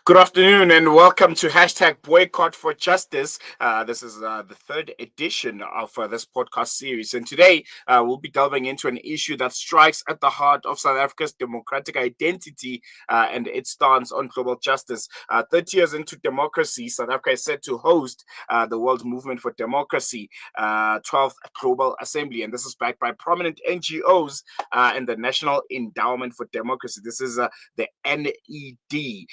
Good afternoon and welcome to hashtag Boycott for Justice. This is the third edition of this podcast series. And today we'll be delving into an issue that strikes at the heart of South Africa's democratic identity and its stance on global justice. 30 years into democracy, South Africa is set to host the World Movement for Democracy, 12th Global Assembly. And this is backed by prominent NGOs and the National Endowment for Democracy. This is the NED.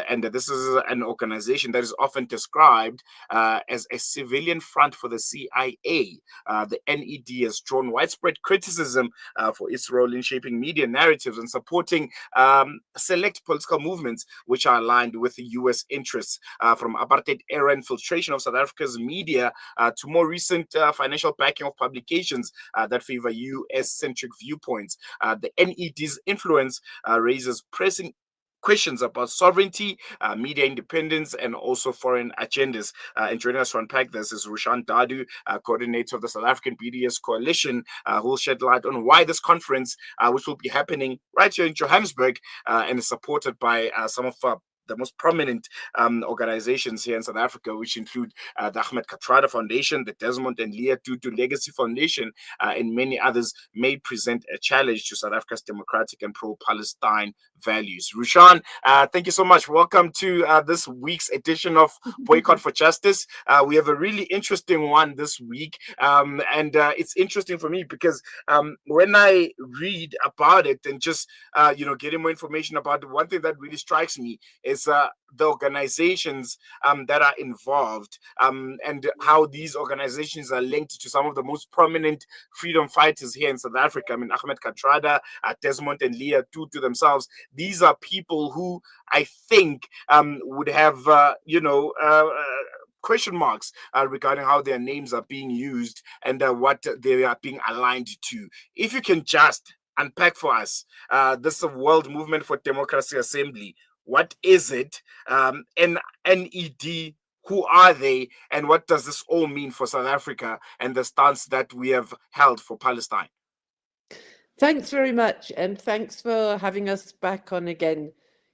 And this is an organization that is often described as a civilian front for the CIA. The NED has drawn widespread criticism for its role in shaping media narratives and supporting select political movements which are aligned with the U.S. interests, from apartheid-era infiltration of South Africa's media to more recent financial backing of publications that favor U.S.-centric viewpoints. The NED's influence raises pressing questions about sovereignty, media independence, and also foreign agendas. And joining us to unpack this is Roshan, coordinator of the South African BDS Coalition, who will shed light on why this conference, which will be happening right here in Johannesburg, and is supported by some of the most prominent organizations here in South Africa, which include the Ahmed Kathrada Foundation, the Desmond and Leah Tutu Legacy Foundation, and many others, may present a challenge to South Africa's democratic and pro-Palestine values. Roshan, thank you so much. Welcome to this week's edition of Boycott for Justice. We have a really interesting one this week, and it's interesting for me because when I read about it and just getting more information about it, one thing that really strikes me is the organizations that are involved, and how these organizations are linked to some of the most prominent freedom fighters here in South Africa. I mean, Ahmed Kathrada, Desmond and Leah Tutu themselves. These are people who I think would have, question marks regarding how their names are being used and what they are being aligned to. If you can just unpack for us this World Movement for Democracy Assembly. What is it? NED, who are they? And what does this all mean for South Africa and the stance that we have held for Palestine? Thanks very much. And thanks for having us back on again.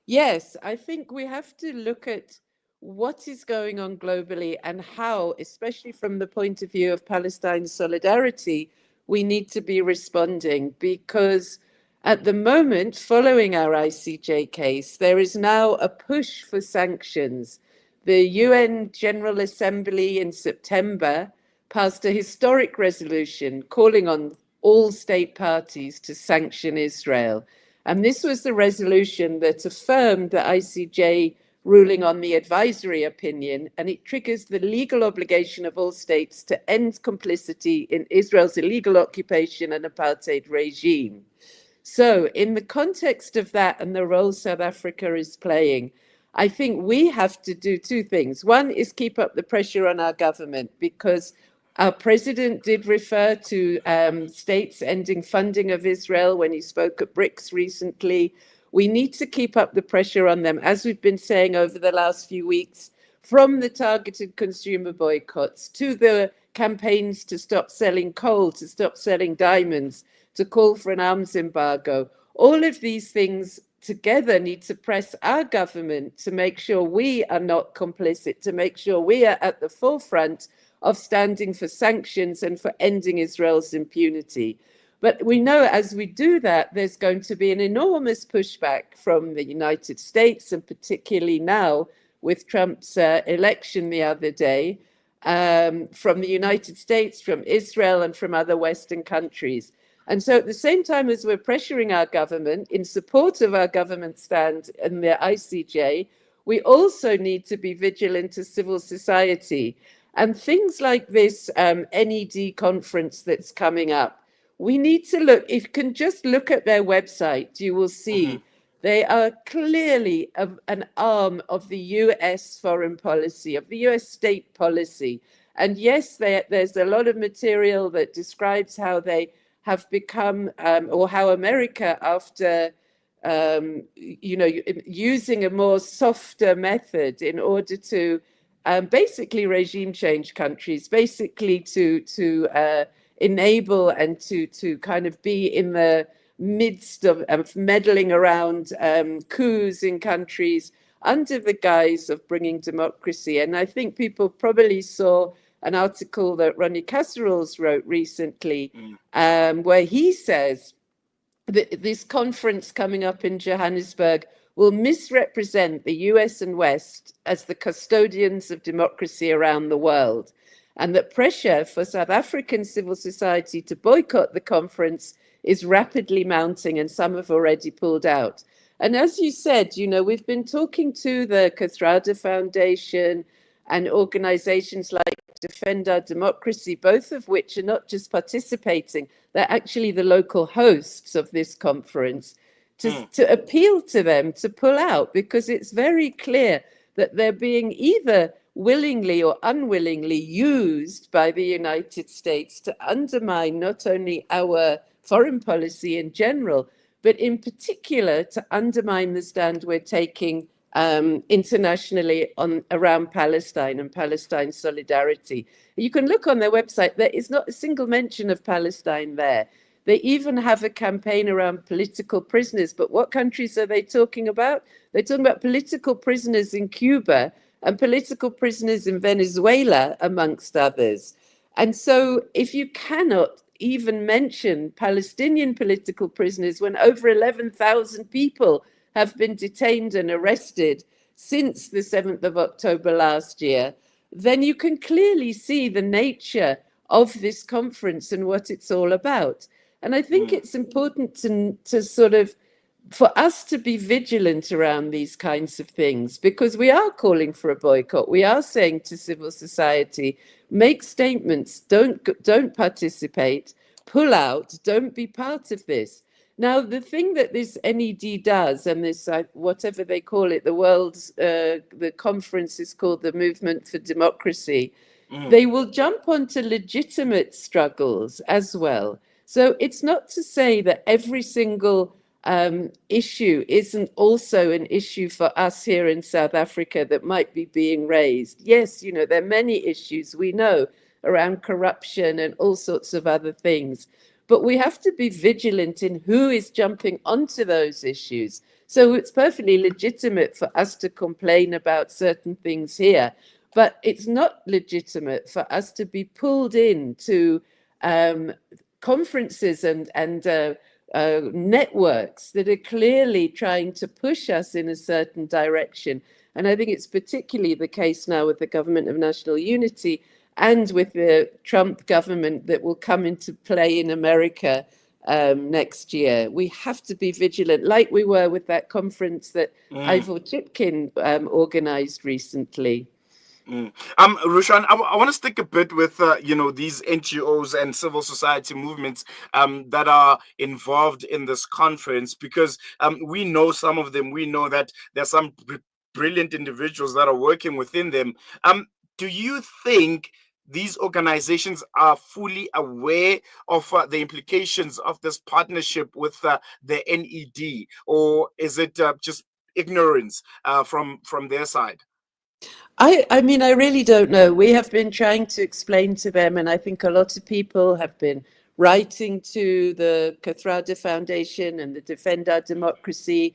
Yes, I think we have to look at what is going on globally and how, especially from the point of view of Palestine solidarity, we need to be responding, because at the moment, following our ICJ case, there is now a push for sanctions. The UN General Assembly in September passed a historic resolution calling on all state parties to sanction Israel. And this was the resolution that affirmed the ICJ ruling on the advisory opinion, and it triggers the legal obligation of all states to end complicity in Israel's illegal occupation and apartheid regime. So in the context of that and the role South Africa is playing, I think we have to do two things. One is keep up the pressure on our government, because our president did refer to states ending funding of Israel when he spoke at BRICS recently. We need to keep up the pressure on them, as we've been saying over the last few weeks, from the targeted consumer boycotts to the campaigns to stop selling coal, to stop selling diamonds, to call for an arms embargo. All of these things together need to press our government to make sure we are not complicit, to make sure we are at the forefront of standing for sanctions and for ending Israel's impunity. But we know as we do that, there's going to be an enormous pushback from the United States, and particularly now with Trump's election the other day, from the United States, from Israel, and from other Western countries. And so at the same time as we're pressuring our government in support of our government stand in the ICJ, we also need to be vigilant to civil society. And things like this NED conference that's coming up, we need to look, if you can just look at their website, you will see they are clearly an arm of the US foreign policy, of the US state policy. And yes, there's a lot of material that describes how they have become, or how America, after using a more softer method in order to basically regime change countries, basically to enable and to kind of be in the midst of meddling around coups in countries, under the guise of bringing democracy. And I think people probably saw an article that Ronnie Casserols wrote recently, where he says that this conference coming up in Johannesburg will misrepresent the US and West as the custodians of democracy around the world, and that pressure for South African civil society to boycott the conference is rapidly mounting, and some have already pulled out. And as you said, we've been talking to the Kathrada Foundation and organizations like Defend Our Democracy, both of which are not just participating, they're actually the local hosts of this conference, to appeal to them to pull out, because it's very clear that they're being either willingly or unwillingly used by the United States to undermine not only our foreign policy in general, but in particular to undermine the stand we're taking internationally around Palestine and Palestine solidarity. You can look on their website, there is not a single mention of Palestine there. They even have a campaign around political prisoners, but what countries are they talking about? They're talking about political prisoners in Cuba and political prisoners in Venezuela, amongst others. And so if you cannot even mention Palestinian political prisoners when over 11,000 people have been detained and arrested since the 7th of October last year, then you can clearly see the nature of this conference and what it's all about. And I think it's important to sort of, for us to be vigilant around these kinds of things, because we are calling for a boycott. We are saying to civil society, make statements, don't participate, pull out, don't be part of this. Now, the thing that this NED does, and this, whatever they call it, the conference is called the Movement for Democracy, they will jump onto legitimate struggles as well. So it's not to say that every single issue isn't also an issue for us here in South Africa that might be being raised. Yes, there are many issues we know around corruption and all sorts of other things. But we have to be vigilant in who is jumping onto those issues. So it's perfectly legitimate for us to complain about certain things here, but it's not legitimate for us to be pulled into conferences and networks that are clearly trying to push us in a certain direction. And I think it's particularly the case now with the Government of National Unity and with the Trump government that will come into play in America next year. We have to be vigilant, like we were with that conference that Ivor Chitkin organized recently. Roshan, I want to stick a bit with these NGOs and civil society movements that are involved in this conference, because we know some of them. We know that there's some brilliant individuals that are working within them. Do you think these organizations are fully aware of the implications of this partnership with the NED, or is it just ignorance from their side? I mean, I really don't know. We have been trying to explain to them, and I think a lot of people have been writing to the Kathrada Foundation and the Defend Our Democracy,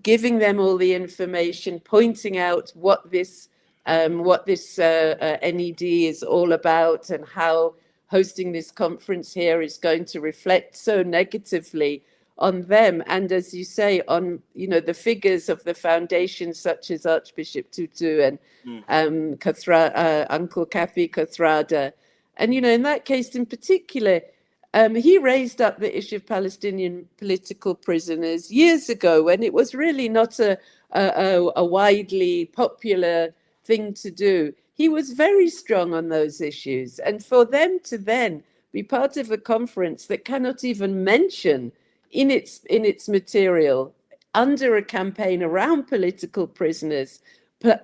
giving them all the information, pointing out what this NED is all about and how hosting this conference here is going to reflect so negatively on them. And as you say, on the figures of the foundation, such as Archbishop Tutu and Uncle Kathy Kathrada. And in that case in particular, he raised up the issue of Palestinian political prisoners years ago, when it was really not a widely popular thing to do. He was very strong on those issues. And for them to then be part of a conference that cannot even mention in its material, under a campaign around political prisoners,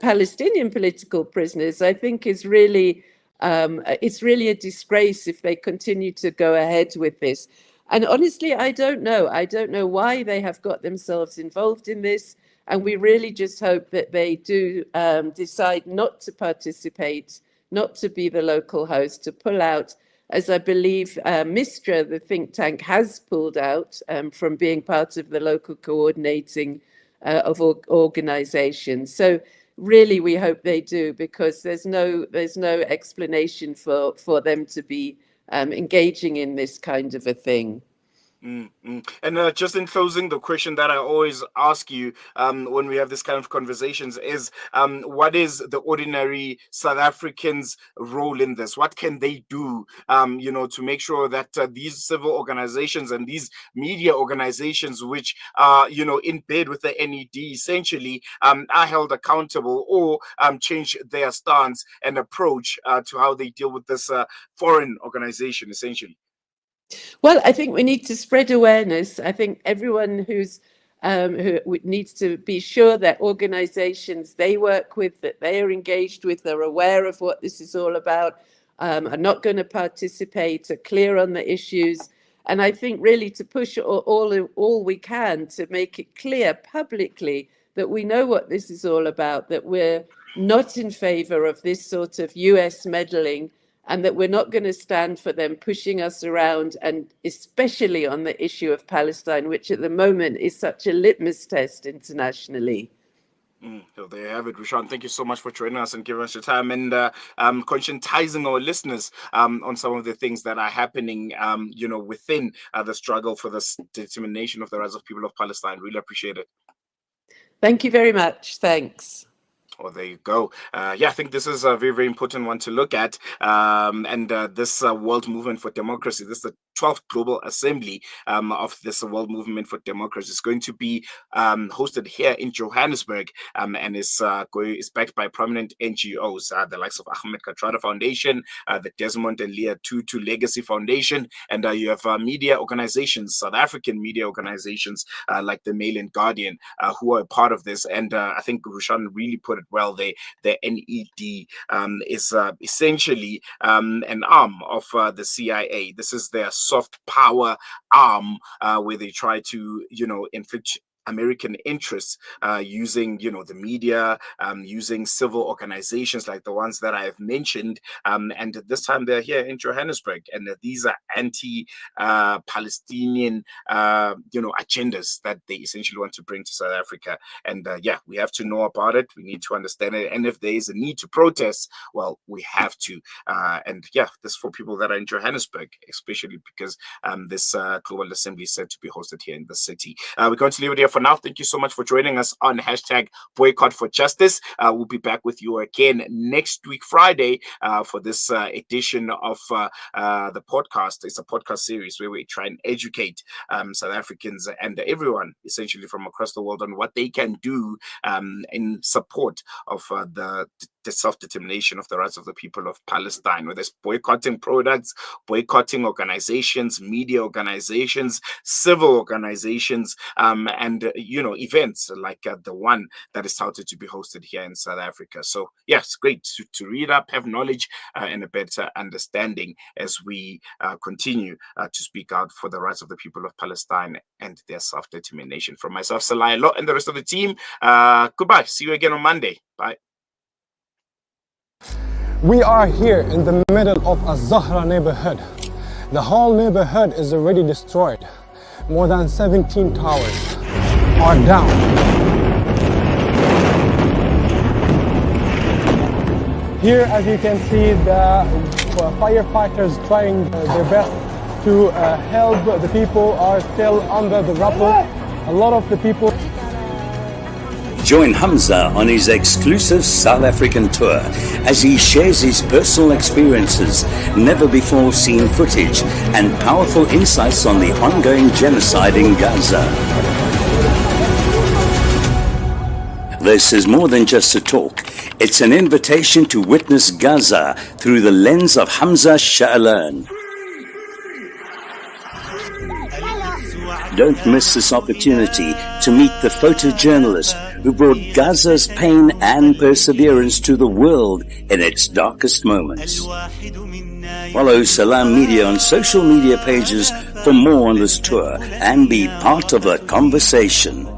Palestinian political prisoners, I think is really it's really a disgrace if they continue to go ahead with this. And honestly, I don't know why they have got themselves involved in this. And we really just hope that they do decide not to participate, not to be the local host, to pull out, as I believe Mistra, the think tank, has pulled out from being part of the local coordinating of organizations. So really, we hope they do, because there's no explanation for them to be engaging in this kind of a thing. And just in closing, the question that I always ask you when we have this kind of conversations is, what is the ordinary South African's role in this? What can they do, to make sure that these civil organizations and these media organizations, which are, in bed with the NED, essentially, are held accountable, or change their stance and approach to how they deal with this foreign organization, essentially? Well, I think we need to spread awareness. I think everyone who needs to be sure that organizations they work with, that they are engaged with, are aware of what this is all about, are not going to participate, are clear on the issues. And I think really to push all we can to make it clear publicly that we know what this is all about, that we're not in favor of this sort of US meddling, and that we're not going to stand for them pushing us around, and especially on the issue of Palestine, which at the moment is such a litmus test internationally. So there you have it, Roshan. Thank you so much for joining us and giving us your time, and conscientizing our listeners on some of the things that are happening, within the struggle for the determination of the rights of people of Palestine. Really appreciate it. Thank you very much. Thanks. Well, there you go. I think this is a very, very important one to look at. And this World Movement for Democracy, this is the 12th Global Assembly of this World Movement for Democracy, is going to be hosted here in Johannesburg, and is backed by prominent NGOs, the likes of Ahmed Kathrada Foundation, the Desmond and Leah Tutu Legacy Foundation, and you have media organizations, South African media organizations like the Mail and Guardian, who are a part of this. And I think Roshan really put it well. The NED is essentially an arm of the CIA. This is their soft power arm, where they try to, inflict American interests using, the media, using civil organizations like the ones that I have mentioned. And this time they're here in Johannesburg, and these are anti-Palestinian, agendas that they essentially want to bring to South Africa. And we have to know about it. We need to understand it. And if there is a need to protest, well, we have to. This for people that are in Johannesburg, especially because this Global Assembly is said to be hosted here in the city. We're going to leave it here for now. Thank you so much for joining us on hashtag Boycott for Justice. We'll be back with you again next week, Friday, for this edition of the podcast. It's a podcast series where we try and educate South Africans and everyone essentially from across the world on what they can do in support of the self-determination of the rights of the people of Palestine, whether it's boycotting products, boycotting organizations, media organizations, civil organizations, and events like the one that is touted to be hosted here in South Africa. So yes, great to read up, have knowledge, and a better understanding as we continue to speak out for the rights of the people of Palestine and their self-determination. From myself, Salai Lo, and the rest of the team, goodbye. See you again on Monday. Bye. We are here in the middle of a Zahra neighborhood. The whole neighborhood is already destroyed. More than 17 towers are down. Here, as you can see, the firefighters trying their best to help. The people are still under the rubble. A lot of the people. Join Hamza on his exclusive South African tour as he shares his personal experiences, never before seen footage, and powerful insights on the ongoing genocide in Gaza. This is more than just a talk. It's an invitation to witness Gaza through the lens of Hamza Sha'alan. Don't miss this opportunity to meet the photojournalist who brought Gaza's pain and perseverance to the world in its darkest moments. Follow Salam Media on social media pages for more on this tour and be part of the conversation.